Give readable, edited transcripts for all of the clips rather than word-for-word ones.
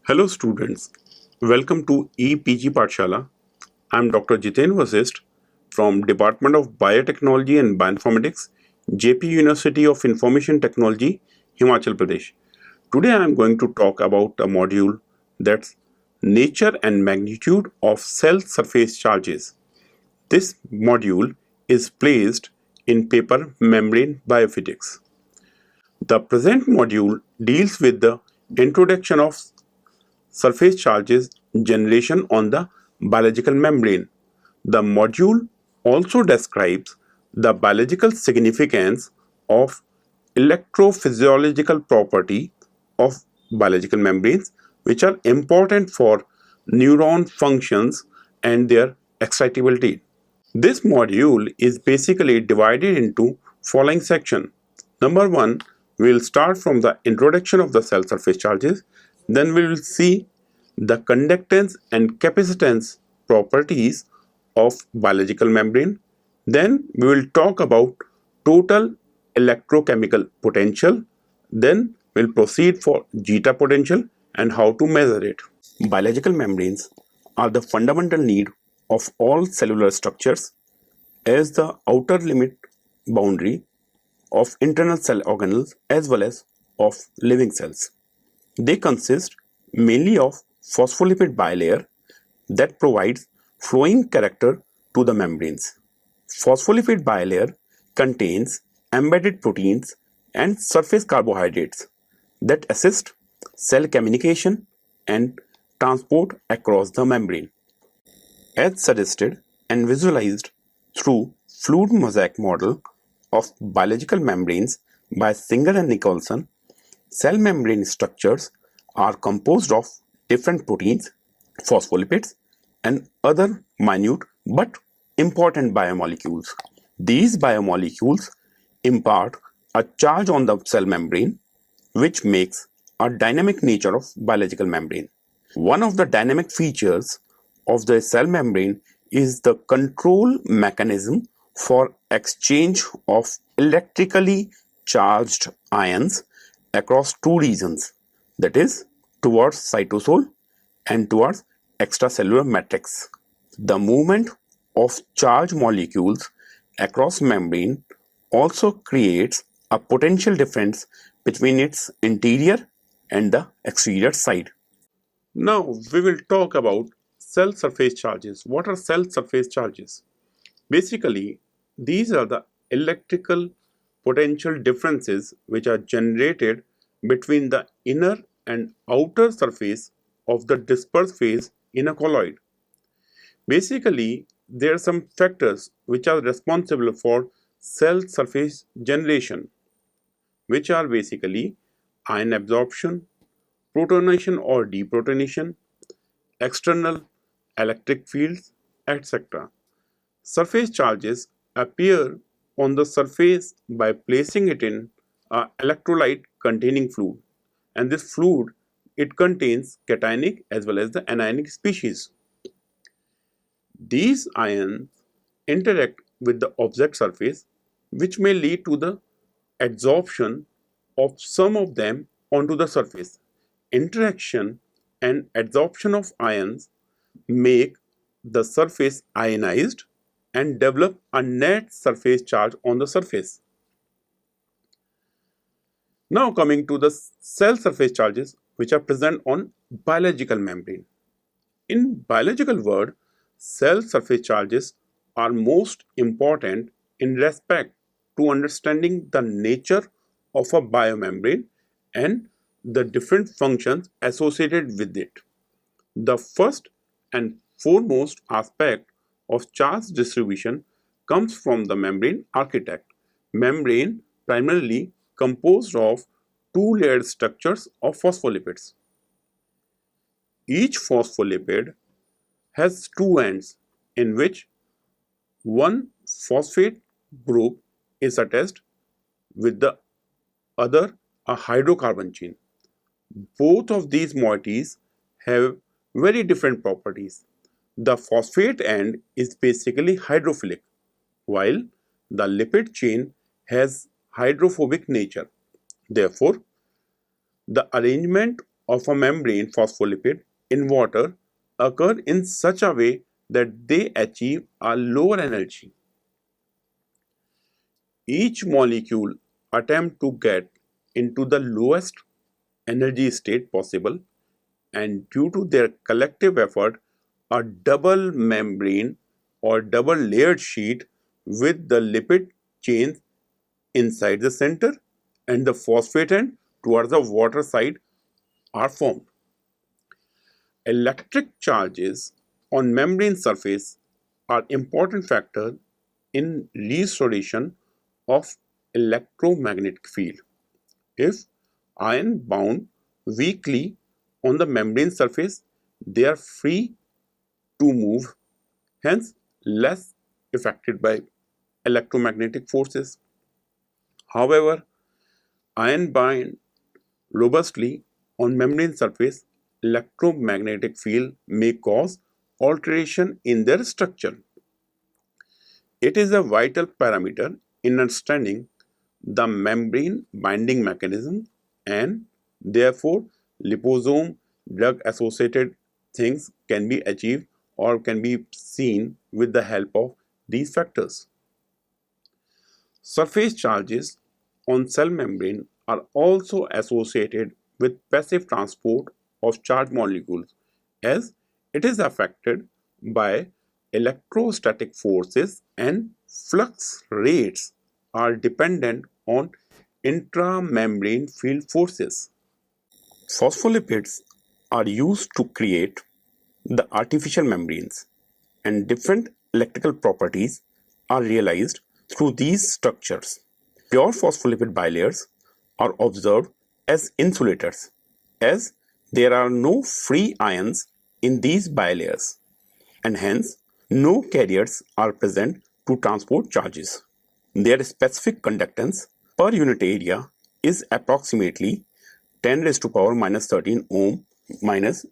Hello students, welcome to EPG Pathshala. I am Dr. Jiten Vasist from Department of Biotechnology and Bioinformatics, JP University of Information Technology, Himachal Pradesh. Today I am going to talk about a module that's nature and magnitude of cell surface charges. This module is placed in paper Membrane Biophysics. The present module deals with the introduction of surface charges generation on the biological membrane. The module also describes the biological significance of electrophysiological property of biological membranes, which are important for neuron functions and their excitability. This module is basically divided into following section. Number 1, we will start from the introduction of the cell surface charges. Then we will see the conductance and capacitance properties of biological membrane. Then we will talk about total electrochemical potential. Then we'll proceed for Zeta potential and how to measure it. Biological membranes are the fundamental need of all cellular structures as the outer limit boundary of internal cell organelles as well as of living cells. They consist mainly of phospholipid bilayer that provides flowing character to the membranes. Phospholipid bilayer contains embedded proteins and surface carbohydrates that assist cell communication and transport across the membrane. As suggested and visualized through fluid mosaic model of biological membranes by Singer and Nicholson, cell membrane structures are composed of different proteins, phospholipids, and other minute but important biomolecules. These biomolecules impart a charge on the cell membrane, which makes a dynamic nature of biological membrane. One of the dynamic features of the cell membrane is the control mechanism for exchange of electrically charged ions across two regions, that is, towards cytosol and towards extracellular matrix. The movement of charged molecules across membrane also creates a potential difference between its interior and the exterior side. Now we will talk about cell surface charges. What are cell surface charges? Basically, these are the electrical potential differences which are generated between the inner and outer surface of the dispersed phase in a colloid. Basically, there are some factors which are responsible for cell surface generation, which are basically ion absorption, protonation or deprotonation, external electric fields, etc. Surface charges appear on the surface by placing it in an electrolyte containing fluid, and this fluid, it contains cationic as well as the anionic species. These ions interact with the object surface, which may lead to the adsorption of some of them onto the surface. Interaction and adsorption of ions make the surface ionized and develop a net surface charge on the surface. Now coming to the cell surface charges which are present on biological membrane. In biological world, cell surface charges are most important in respect to understanding the nature of a biomembrane and the different functions associated with it. The first and foremost aspect of charge distribution comes from the membrane architect. Membrane primarily composed of two layered structures of phospholipids. Each phospholipid has two ends in which one phosphate group is attached with the other a hydrocarbon chain. Both of these moieties have very different properties. The phosphate end is basically hydrophilic, while the lipid chain has hydrophobic nature. Therefore, the arrangement of a membrane phospholipid in water occur in such a way that they achieve a lower energy. Each molecule attempts to get into the lowest energy state possible, and due to their collective effort, a double membrane or double layered sheet with the lipid chains inside the center and the phosphate end towards the water side are formed. Electric charges on membrane surface are important factor in restoration of electromagnetic field. If ion bound weakly on the membrane surface, they are free to move, hence less affected by electromagnetic forces. However, ion bind robustly on membrane surface, electromagnetic field may cause alteration in their structure. It is a vital parameter in understanding the membrane binding mechanism, and therefore liposome drug associated things can be achieved or can be seen with the help of these factors. Surface charges on cell membrane are also associated with passive transport of charged molecules, as it is affected by electrostatic forces, and flux rates are dependent on intramembrane field forces. Phospholipids are used to create the artificial membranes, and different electrical properties are realized through these structures. Pure phospholipid bilayers are observed as insulators, as there are no free ions in these bilayers, and hence no carriers are present to transport charges. Their specific conductance per unit area is approximately 10 raised to power minus 13 ohm minus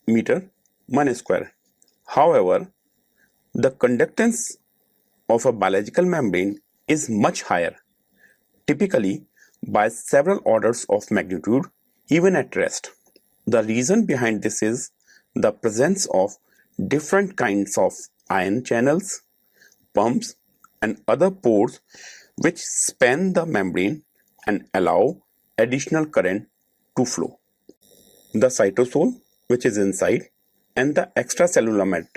meter minus square. However, the conductance of a biological membrane is much higher, typically by several orders of magnitude even at rest. The reason behind this is the presence of different kinds of ion channels, pumps, and other pores which span the membrane and allow additional current to flow. The cytosol, which is inside, and the extracellular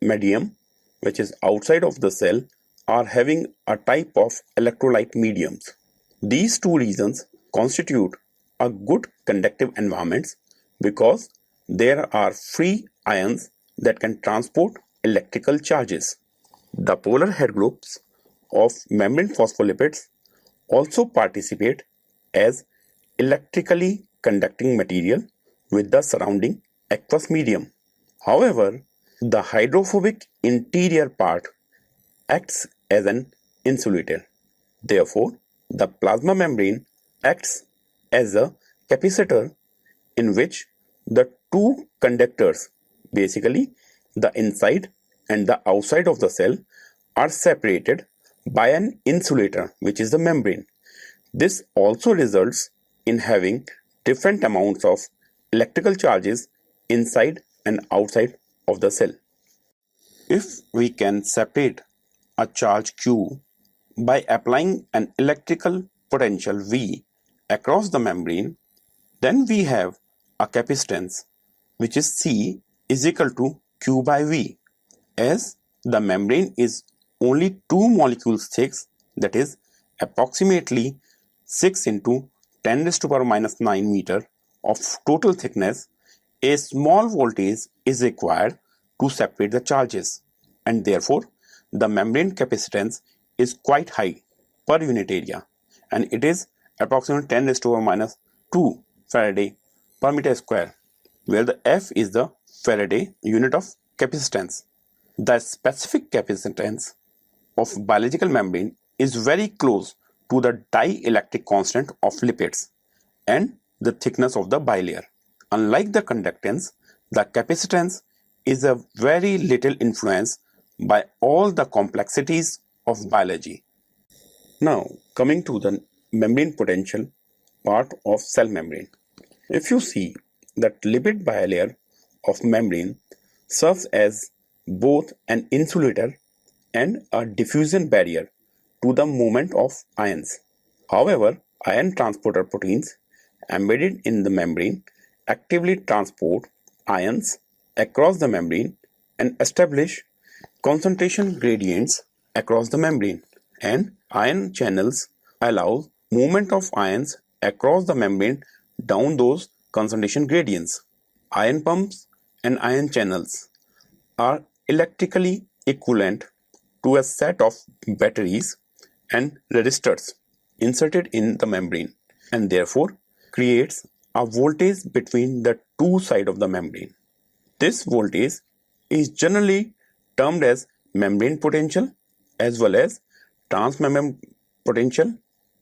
medium, which is outside of the cell, are having a type of electrolyte mediums. These two regions constitute a good conductive environments because there are free ions that can transport electrical charges. The polar head groups of membrane phospholipids also participate as electrically conducting material with the surrounding aqueous medium. However, the hydrophobic interior part acts as an insulator. Therefore, the plasma membrane acts as a capacitor in which the two conductors, basically the inside and the outside of the cell, are separated by an insulator, which is the membrane. This also results in having different amounts of electrical charges inside and outside of the cell. If we can separate a charge Q by applying an electrical potential V across the membrane, then we have a capacitance, which is C is equal to Q by V. As the membrane is only 2 molecules thick, that is approximately 6 into 10 raised to power minus 9 meter of total thickness, a small voltage is required to separate the charges, and therefore the membrane capacitance is quite high per unit area, and it is approximately 10 raised to power minus 2 Faraday per meter square, where the F is the Faraday unit of capacitance. The specific capacitance of biological membrane is very close to the dielectric constant of lipids and the thickness of the bilayer. Unlike the conductance, the capacitance is a very little influenced by all the complexities of biology. Now, coming to the membrane potential part of cell membrane. If you see The lipid bilayer of membrane serves as both an insulator and a diffusion barrier to the movement of ions. However, ion transporter proteins embedded in the membrane actively transport ions across the membrane and establish concentration gradients across the membrane, and ion channels allow movement of ions across the membrane down those concentration gradients. Ion pumps and ion channels are electrically equivalent to a set of batteries and resistors inserted in the membrane, and therefore creates a voltage between the two sides of the membrane. This voltage is generally termed as membrane potential as well as transmembrane potential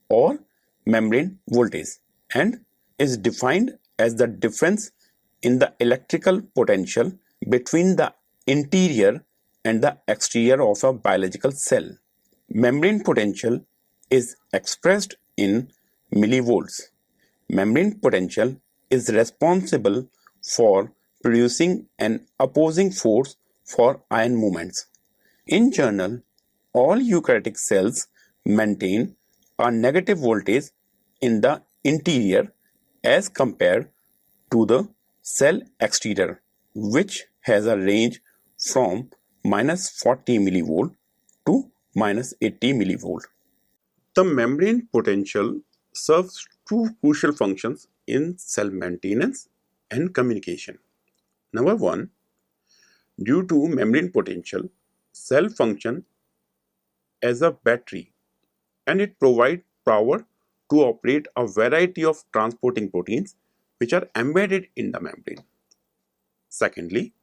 or membrane voltage, and is defined as the difference in the electrical potential between the interior and the exterior of a biological cell. Membrane potential is expressed in millivolts. Membrane potential is responsible for producing an opposing force for ion movements. In general, all eukaryotic cells maintain a negative voltage in the interior as compared to the cell exterior, which has a range from minus 40 millivolt to minus 80 millivolt. The membrane potential serves two crucial functions in cell maintenance and communication. Number one, due to membrane potential, cell function as a battery, and it provides power to operate a variety of transporting proteins which are embedded in the membrane. Secondly,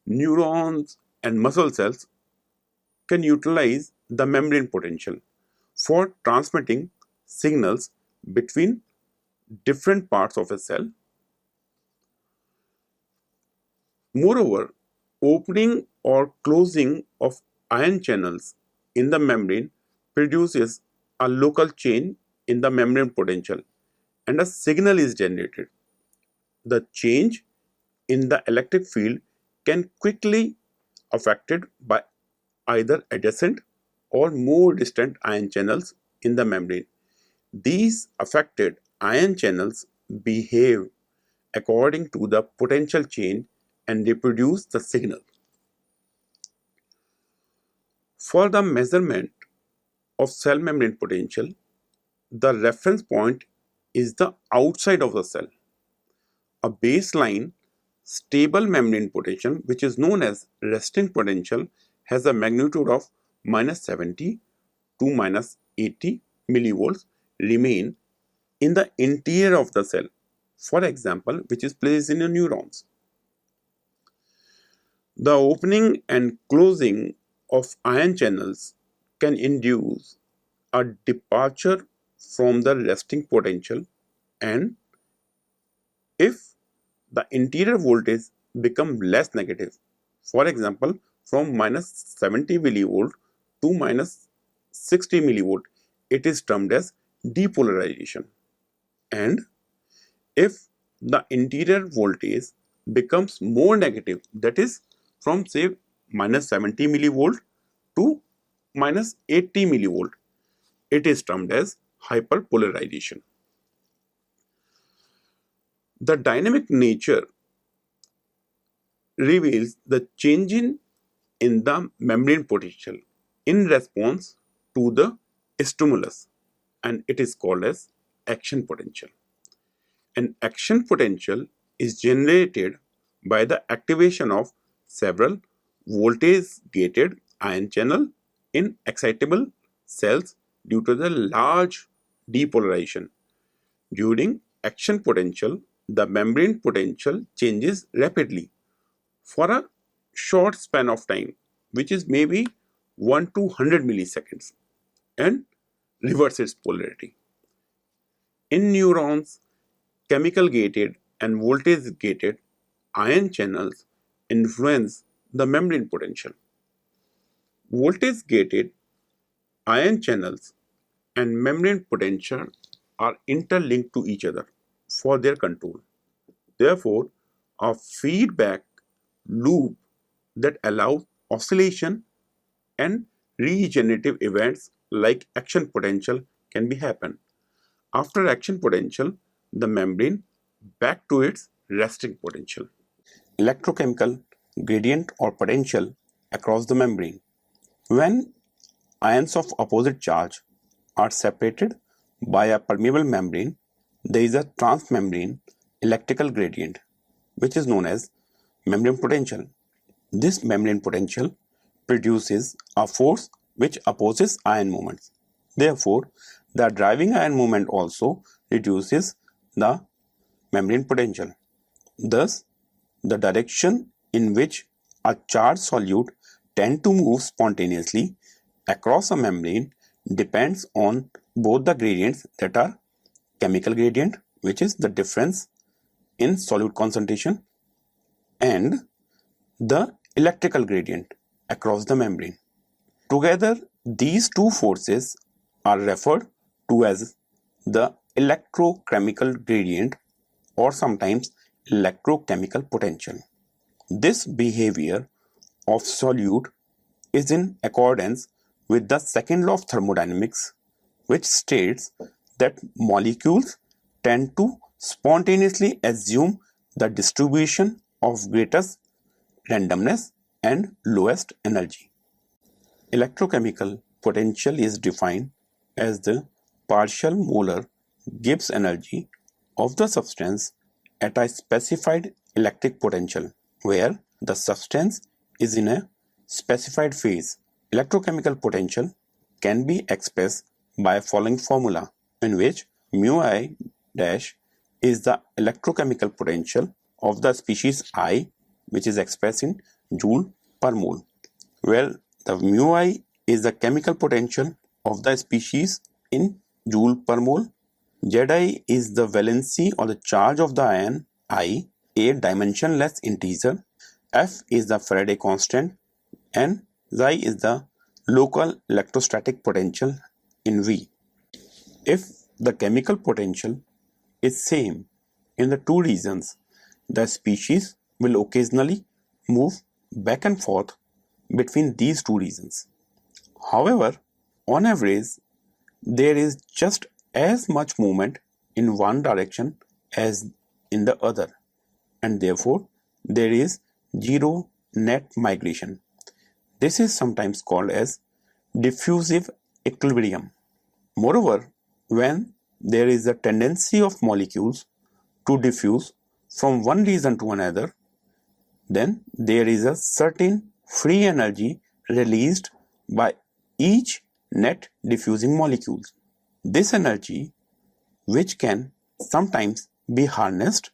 neurons and muscle cells can utilize the membrane potential for transmitting signals between different parts of a cell. Moreover, opening or closing of ion channels in the membrane produces a local change in the membrane potential and a signal is generated. The change in the electric field can quickly affected by either adjacent or more distant ion channels in the membrane. These affected ion channels behave according to the potential change and reproduce the signal. For the measurement of cell membrane potential, the reference point is the outside of the cell. A baseline stable membrane potential, which is known as resting potential, has a magnitude of minus 70 to minus 80 millivolts remain in the interior of the cell, for example, which is placed in the neurons. The opening and closing of ion channels can induce a departure from the resting potential, and if the interior voltage become less negative, for example from minus 70 millivolt to minus 60 millivolt, it is termed as depolarization. And if the interior voltage becomes more negative, that is from say minus 70 millivolt to minus 80 millivolt, it is termed as hyperpolarization. The dynamic nature reveals the changing in the membrane potential in response to the stimulus, and it is called as action potential. An action potential is generated by the activation of several voltage gated ion channel in excitable cells due to the large depolarization. During action potential, the membrane potential changes rapidly for a short span of time, which is maybe 1 to 100 milliseconds, and reverses polarity. In neurons, chemical gated and voltage gated ion channels influence the membrane potential. Voltage gated ion channels and membrane potential are interlinked to each other for their control. therefore a feedback loop that allows oscillation and regenerative events like action potential can be happen. After action potential, the membrane back to its resting potential. Electrochemical gradient or potential across the membrane. When ions of opposite charge are separated by a permeable membrane, there is a transmembrane electrical gradient, which is known as membrane potential. This membrane potential produces a force which opposes ion movements. Therefore, the driving ion movement also reduces the membrane potential. Thus, the direction in which a charged solute tends to move spontaneously across a membrane depends on both the gradients that are chemical gradient, which is the difference in solute concentration, and the electrical gradient across the membrane. Together, these two forces are referred to as the electrochemical gradient or sometimes electrochemical potential. This behavior of solute is in accordance with the second law of thermodynamics, which states that molecules tend to spontaneously assume the distribution of greatest randomness and lowest energy. Electrochemical potential is defined as the partial molar Gibbs energy of the substance at a specified electric potential, where the substance is in a specified phase. Electrochemical potential can be expressed by following formula, in which mu I dash is the electrochemical potential of the species I, which is expressed in joule per mole, where the mu I is the chemical potential of the species in joule per mole. Zi is the valency or the charge of the ion I, a dimensionless integer. F is the Faraday constant, and Xi is the local electrostatic potential in V. If the chemical potential is same in the two regions, the species will occasionally move back and forth between these two regions. However, on average, there is just as much movement in one direction as in the other, and therefore there is zero net migration. This is sometimes called as diffusive equilibrium. Moreover, when there is a tendency of molecules to diffuse from one region to another, then there is a certain free energy released by each net diffusing molecule. This energy, which can sometimes be harnessed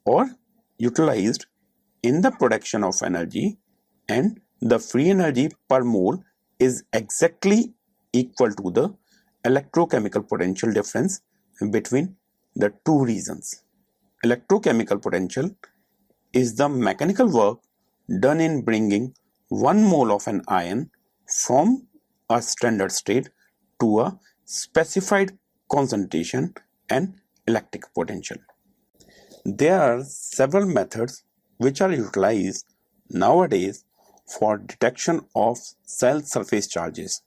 or utilized in the production of energy, and the free energy per mole is exactly equal to the electrochemical potential difference between the two regions. Electrochemical potential is the mechanical work done in bringing 1 mole of an ion from a standard state to a specified concentration and electric potential. There are several methods which are utilized nowadays for detection of cell surface charges.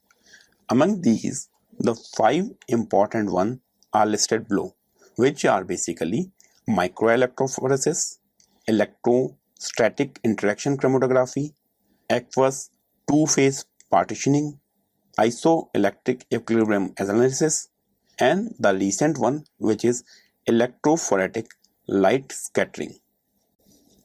Among these, the 5 important ones are listed below, which are basically micro-electrophoresis, electrostatic interaction chromatography, aqueous two-phase partitioning, isoelectric equilibrium analysis, and the recent one, which is electrophoretic light scattering.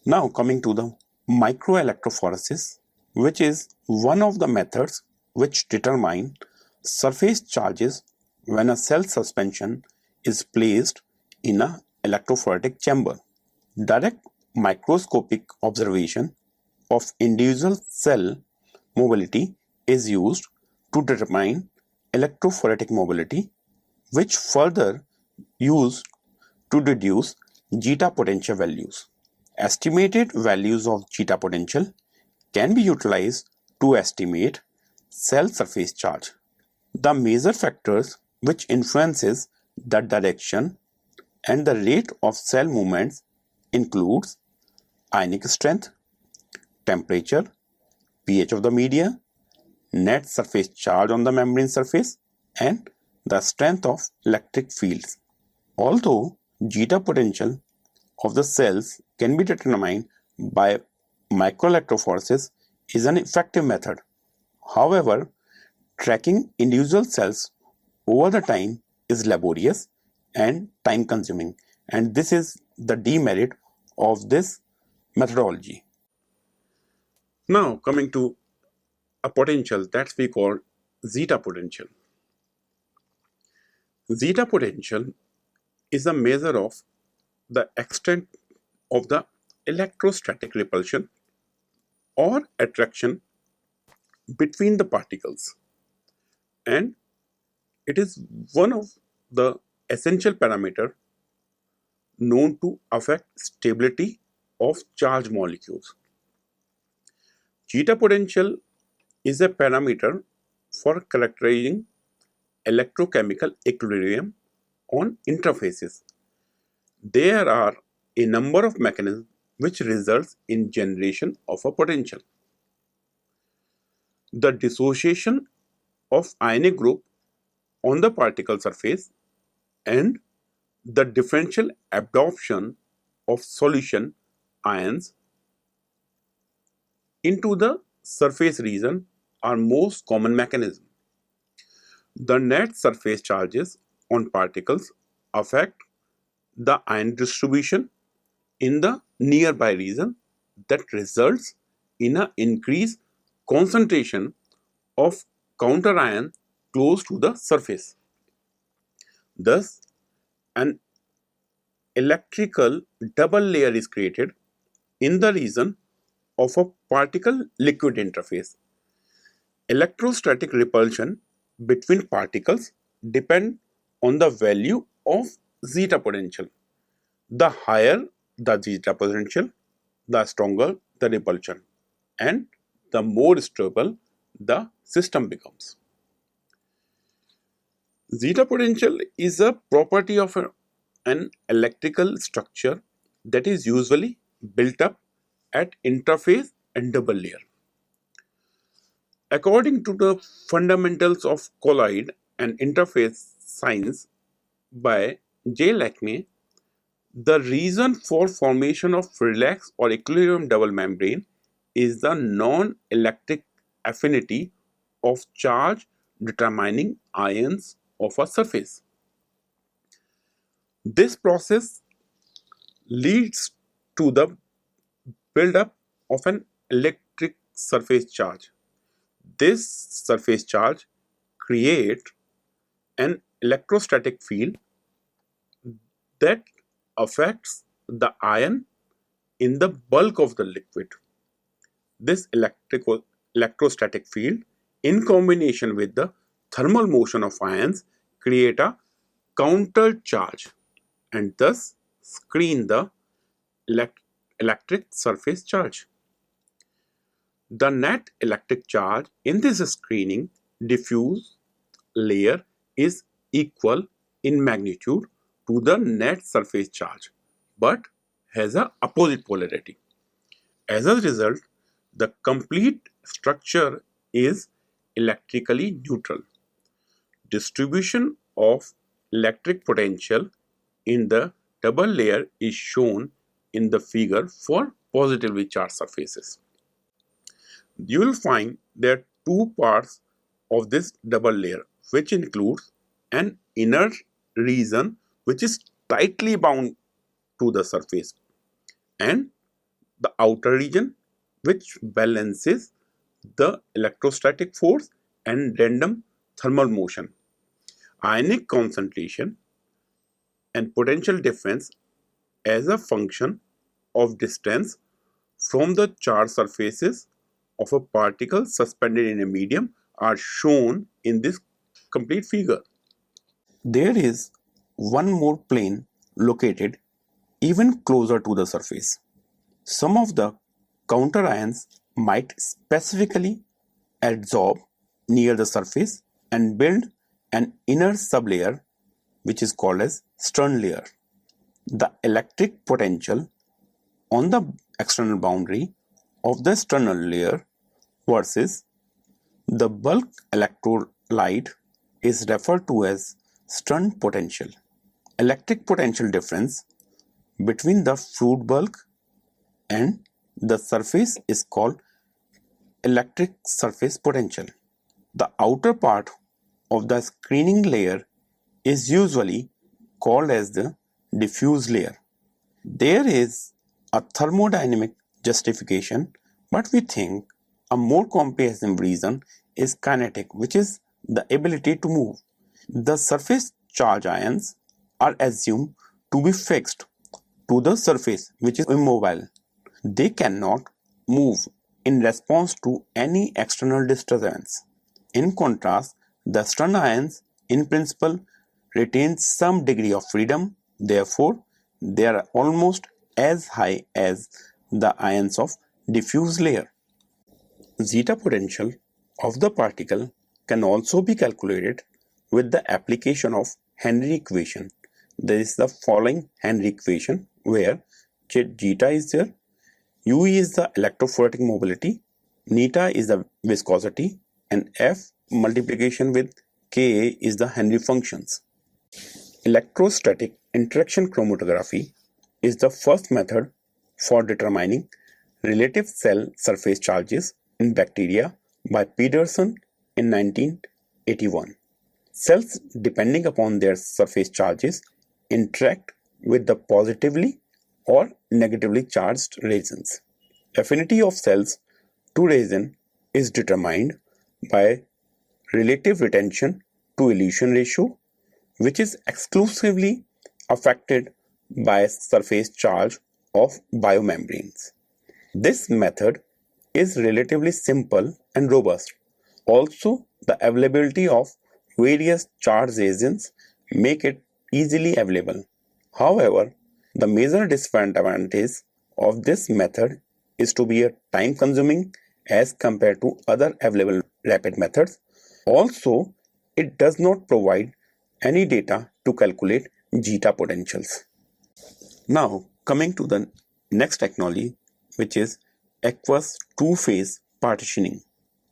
Now coming to the micro-electrophoresis, which is one of the methods which determine surface charges when a cell suspension is placed in an electrophoretic chamber. Direct microscopic observation of individual cell mobility is used to determine electrophoretic mobility, which further used to deduce zeta potential values. Estimated values of zeta potential can be utilized to estimate cell surface charge. The major factors which influences the direction and the rate of cell movements includes ionic strength, temperature, pH of the media, net surface charge on the membrane surface, and the strength of electric fields. Although zeta potential of the cells can be determined by micro-electrophoresis is an effective method. However, tracking individual cells over the time is laborious and time consuming, and this is the demerit of this methodology. Now coming to a potential that we call zeta potential. Zeta potential is a measure of the extent of the electrostatic repulsion or attraction between the particles, and it is one of the essential parameters known to affect stability of charged molecules. Zeta potential is a parameter for characterizing electrochemical equilibrium on interfaces. There are a number of mechanisms which results in generation of a potential. The dissociation of ionic group on the particle surface and the differential absorption of solution ions into the surface region are most common mechanisms. The net surface charges on particles affect the ion distribution in the nearby region that results in an increased concentration of counter ion close to the surface. Thus, an electrical double layer is created in the region of a particle-liquid interface. Electrostatic repulsion between particles depend on the value of zeta potential. The higher the zeta potential, the stronger the repulsion, and the more stable the system becomes. Zeta potential is a property of an electrical structure that is usually built up at interface and double layer. According to the fundamentals of colloid and interface science by J. Lackney, the reason for formation of relaxed or equilibrium double membrane is the non-electric affinity of charge determining ions of a surface. This process leads to the buildup of an electric surface charge. This surface charge creates an electrostatic field that affects the ion in the bulk of the liquid. This electrostatic field, in combination with the thermal motion of ions, create a counter charge and thus screen the electric surface charge. The net electric charge in this screening diffuse layer is equal in magnitude to the net surface charge but has an opposite polarity. As a result, the complete structure is electrically neutral. Distribution of electric potential in the double layer is shown in the figure for positively charged surfaces. You will find there are two parts of this double layer, which includes an inner region which is tightly bound to the surface and the outer region which balances the electrostatic force and random thermal motion. Ionic concentration and potential difference as a function of distance from the charged surfaces of a particle suspended in a medium are shown in this complete figure. There is one more plane located even closer to the surface. Some of the counter ions might specifically adsorb near the surface and build an inner sublayer which is called as Stern layer. The electric potential on the external boundary of the external layer versus the bulk electrolyte is referred to as stun potential. Electric potential difference between the fluid bulk and the surface is called electric surface potential. The outer part of the screening layer is usually called as the diffuse layer. There is a thermodynamic justification, but we think a more comprehensive reason is kinetic, which is the ability to move. The surface charge ions are assumed to be fixed to the surface, which is immobile. They cannot move in response to any external disturbance. In contrast, the stun ions in principle retain some degree of freedom, therefore they are almost as high as the ions of diffuse layer. Zeta potential of the particle can also be calculated with the application of Henry equation. There is the following Henry equation where zeta is there, U is the electrophoretic mobility, neta is the viscosity, and F multiplication with Ka is the Henry functions. Electrostatic interaction chromatography is the first method for determining relative cell surface charges in bacteria by Peterson in 1981. Cells, depending upon their surface charges, interact with the positively or negatively charged reagents. Affinity of cells to reagent is determined by relative retention to elution ratio, which is exclusively affected by surface charge of biomembranes. This method is relatively simple and robust. Also, the availability of various charged reagents make it easily available. However, the major disadvantage of this method is to be time-consuming as compared to other available rapid methods. Also, it does not provide any data to calculate zeta potentials. Now, coming to the next technology, which is aqueous two-phase partitioning.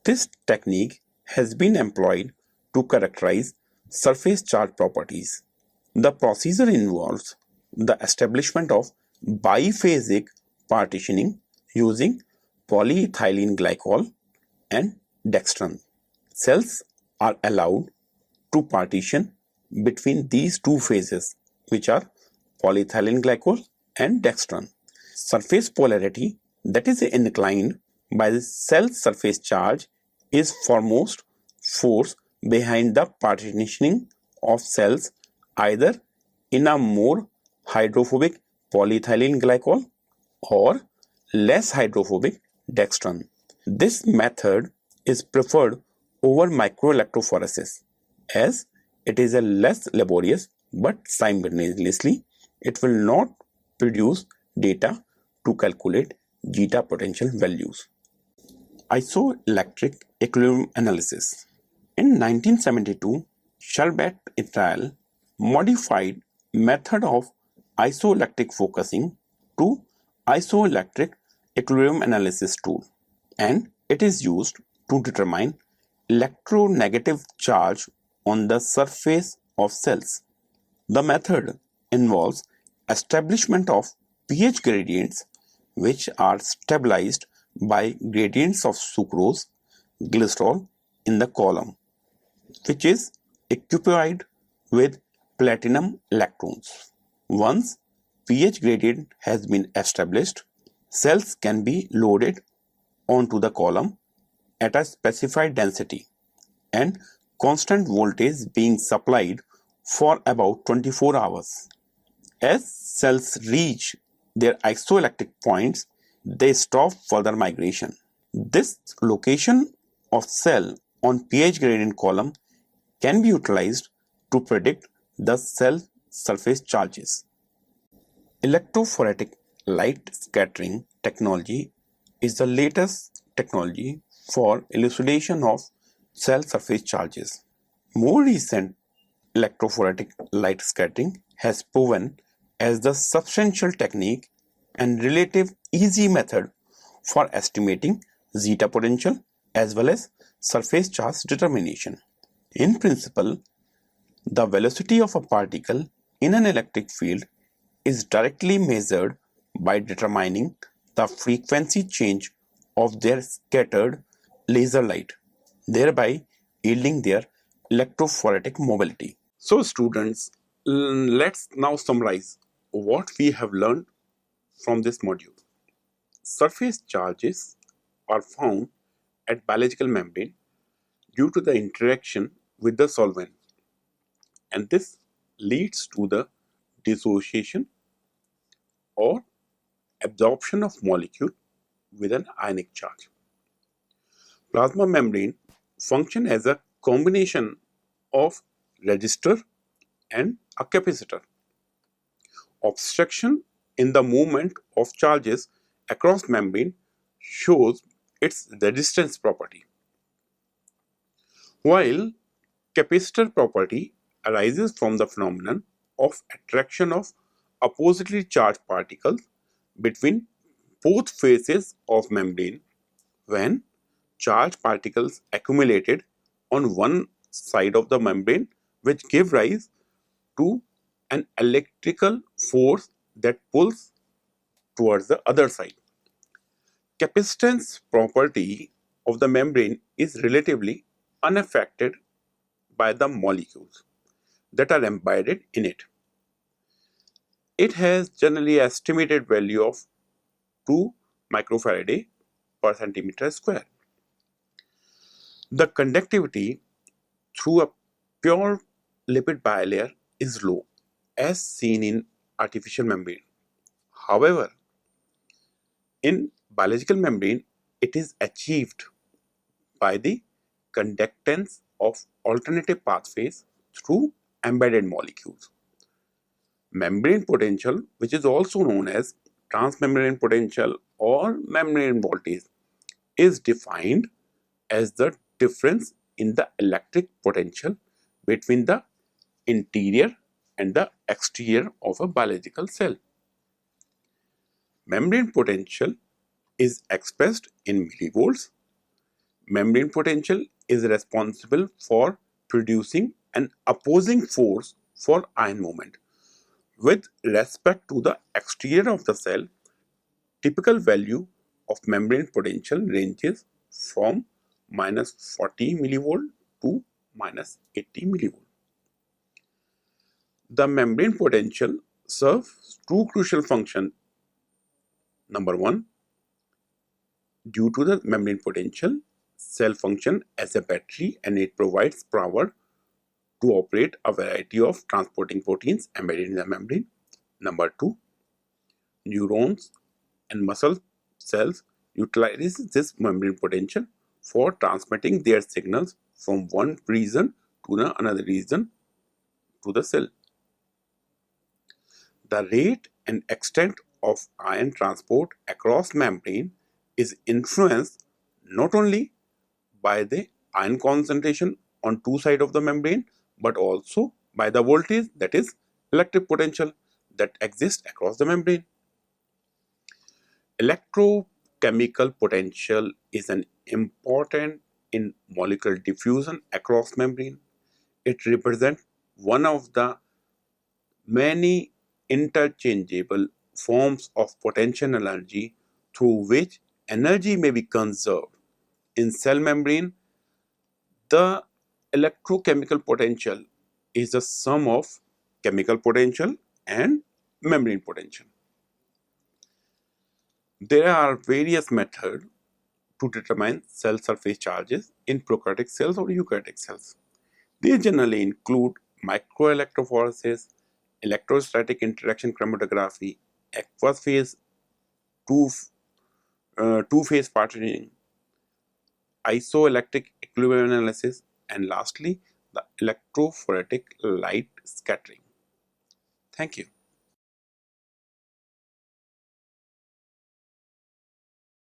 This technique has been employed to characterize surface charge properties. The procedure involves the establishment of biphasic partitioning using polyethylene glycol and dextran. Cells are allowed to partition between these two phases, which are polyethylene glycol and dextran. Surface polarity that is inclined by the cell surface charge is foremost force behind the partitioning of cells, either in a more hydrophobic polyethylene glycol or less hydrophobic dextran. This method is preferred over micro-electrophoresis as it is a less laborious, but simultaneously it will not produce data to calculate zeta potential values. Isoelectric equilibrium analysis. In 1972, Shalbat et al. Modified method of isoelectric focusing to isoelectric equilibrium analysis tool, and it is used to determine electronegative charge on the surface of cells. The method involves establishment of pH gradients which are stabilized by gradients of sucrose, glycerol in the column, which is occupied with platinum electrons. Once pH gradient has been established, cells can be loaded onto the column at a specified density and constant voltage being supplied for about 24 hours. As cells reach their isoelectric points, they stop further migration. This location of cell on pH gradient column can be utilized to predict the cell surface charges. Electrophoretic light scattering technology is the latest technology for elucidation of cell surface charges. More recent electrophoretic light scattering has proven as the substantial technique and relative easy method for estimating zeta potential as well as surface charge determination. In principle, the velocity of a particle in an electric field is directly measured by determining the frequency change of their scattered laser light, thereby yielding their electrophoretic mobility. So students, let's now summarize what we have learned from this module. Surface charges are found at biological membrane due to the interaction with the solvent, and this leads to the dissociation or absorption of molecule with an ionic charge. Plasma membrane function as a combination of resistor and a capacitor. Obstruction in the movement of charges across membrane shows its resistance property, while capacitor property arises from the phenomenon of attraction of oppositely charged particles between both faces of membrane when charged particles accumulated on one side of the membrane, which give rise to an electrical force that pulls towards the other side. Capacitance property of the membrane is relatively unaffected by the molecules that are embedded in it. It has generally estimated value of 2 microfarad per centimeter square. The conductivity through a pure lipid bilayer is low, as seen in artificial membrane. However, in biological membrane, it is achieved by the conductance of alternative pathways through embedded molecules. Membrane potential, which is also known as transmembrane potential or membrane voltage, is defined as the difference in the electric potential between the interior and the exterior of a biological cell. Membrane potential is expressed in millivolts. Membrane potential is responsible for producing an opposing force for ion movement. With respect to the exterior of the cell, typical value of membrane potential ranges from minus 40 millivolt to minus 80 millivolt. The membrane potential serves two crucial functions. Number one, due to the membrane potential, cell function as a battery and it provides power to operate a variety of transporting proteins embedded in the membrane. Number two, neurons and muscle cells utilize this membrane potential for transmitting their signals from one region to another region to the cell. The rate and extent of ion transport across membrane is influenced not only by the ion concentration on two sides of the membrane but also by the voltage, that is electric potential, that exists across the membrane. Electrochemical potential is an important in molecular diffusion across membrane. It represents one of the many interchangeable forms of potential energy through which energy may be conserved. In cell membrane, the electrochemical potential is the sum of chemical potential and membrane potential. There are various methods to determine cell surface charges in prokaryotic cells or eukaryotic cells. These generally include micro-electrophoresis, electrostatic interaction chromatography, aqueous phase two, two-phase partitioning, isoelectric equilibrium analysis, and lastly, the electrophoretic light scattering. Thank you.